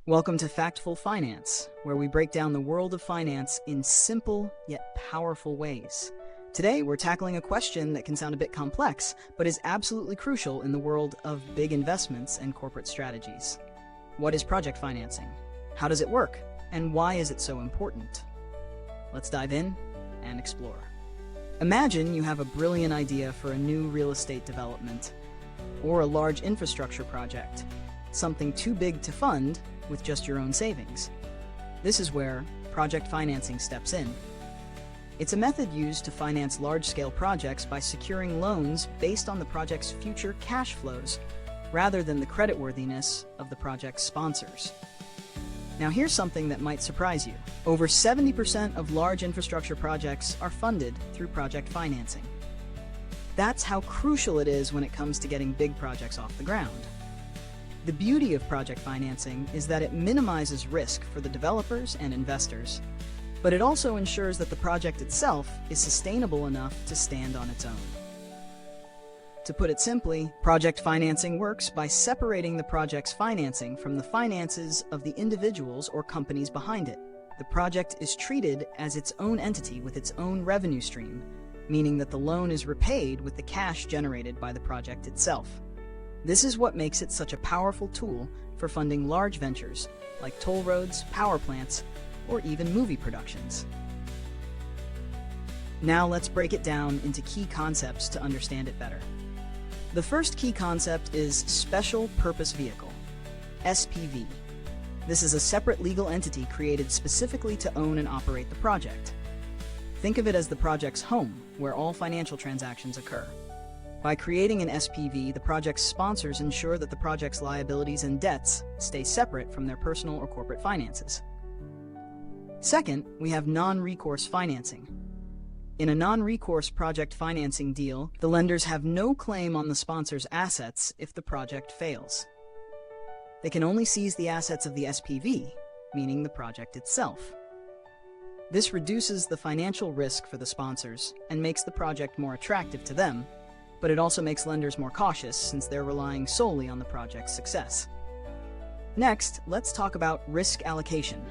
Welcome to Factful Finance, where we break down the world of finance in simple yet powerful ways. Today, we're tackling a question that can sound a bit complex, but is absolutely crucial in the world of big investments and corporate strategies. What is project financing? How does it work? And why is it so important? Let's dive in and explore. Imagine you have a brilliant idea for a new real estate development or a large infrastructure project, something too big to fund with just your own savings. This is where project financing steps in. It's a method used to finance large-scale projects by securing loans based on the project's future cash flows rather than the creditworthiness of the project's sponsors. Now here's something that might surprise you. Over 70% of large infrastructure projects are funded through project financing. That's how crucial it is when it comes to getting big projects off the ground. The beauty of project financing is that it minimizes risk for the developers and investors, but it also ensures that the project itself is sustainable enough to stand on its own. To put it simply, project financing works by separating the project's financing from the finances of the individuals or companies behind it. The project is treated as its own entity with its own revenue stream, meaning that the loan is repaid with the cash generated by the project itself. This is what makes it such a powerful tool for funding large ventures like toll roads, power plants, or even movie productions. Now let's break it down into key concepts to understand it better. The first key concept is Special Purpose Vehicle, SPV. This is a separate legal entity created specifically to own and operate the project. Think of it as the project's home, where all financial transactions occur. By creating an SPV, the project's sponsors ensure that the project's liabilities and debts stay separate from their personal or corporate finances. Second, we have non-recourse financing. In a non-recourse project financing deal, the lenders have no claim on the sponsor's assets if the project fails. They can only seize the assets of the SPV, meaning the project itself. This reduces the financial risk for the sponsors and makes the project more attractive to them, but it also makes lenders more cautious since they're relying solely on the project's success. Next, let's talk about risk allocation.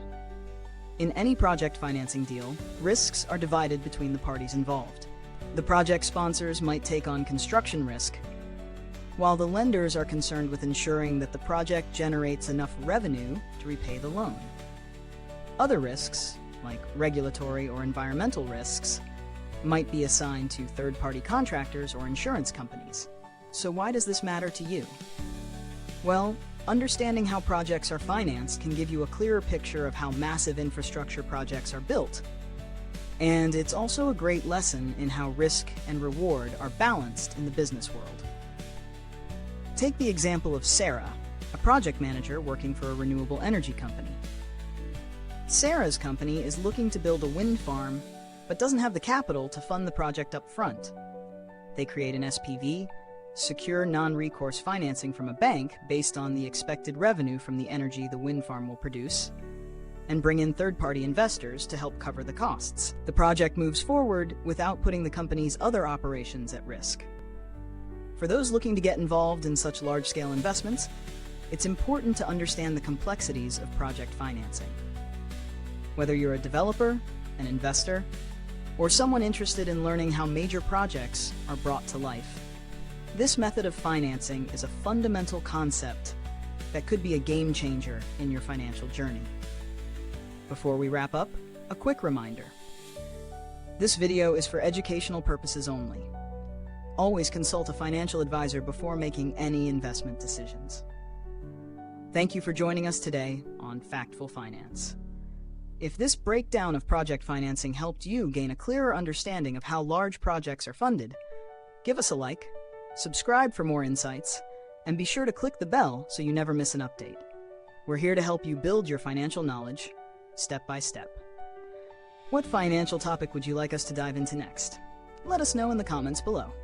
In any project financing deal, risks are divided between the parties involved. The project sponsors might take on construction risk, while the lenders are concerned with ensuring that the project generates enough revenue to repay the loan. Other risks, like regulatory or environmental risks, might be assigned to third-party contractors or insurance companies. So why does this matter to you? Well, understanding how projects are financed can give you a clearer picture of how massive infrastructure projects are built. And it's also a great lesson in how risk and reward are balanced in the business world. Take the example of Sarah, a project manager working for a renewable energy company. Sarah's company is looking to build a wind farm but doesn't have the capital to fund the project up front. They create an SPV, secure non-recourse financing from a bank based on the expected revenue from the energy the wind farm will produce, and bring in third-party investors to help cover the costs. The project moves forward without putting the company's other operations at risk. For those looking to get involved in such large-scale investments, it's important to understand the complexities of project financing. Whether you're a developer, an investor, or someone interested in learning how major projects are brought to life, this method of financing is a fundamental concept that could be a game changer in your financial journey. Before we wrap up, a quick reminder. This video is for educational purposes only. Always consult a financial advisor before making any investment decisions. Thank you for joining us today on Factful Finance. If this breakdown of project financing helped you gain a clearer understanding of how large projects are funded, give us a like, subscribe for more insights, and be sure to click the bell so you never miss an update. We're here to help you build your financial knowledge, step by step. What financial topic would you like us to dive into next? Let us know in the comments below.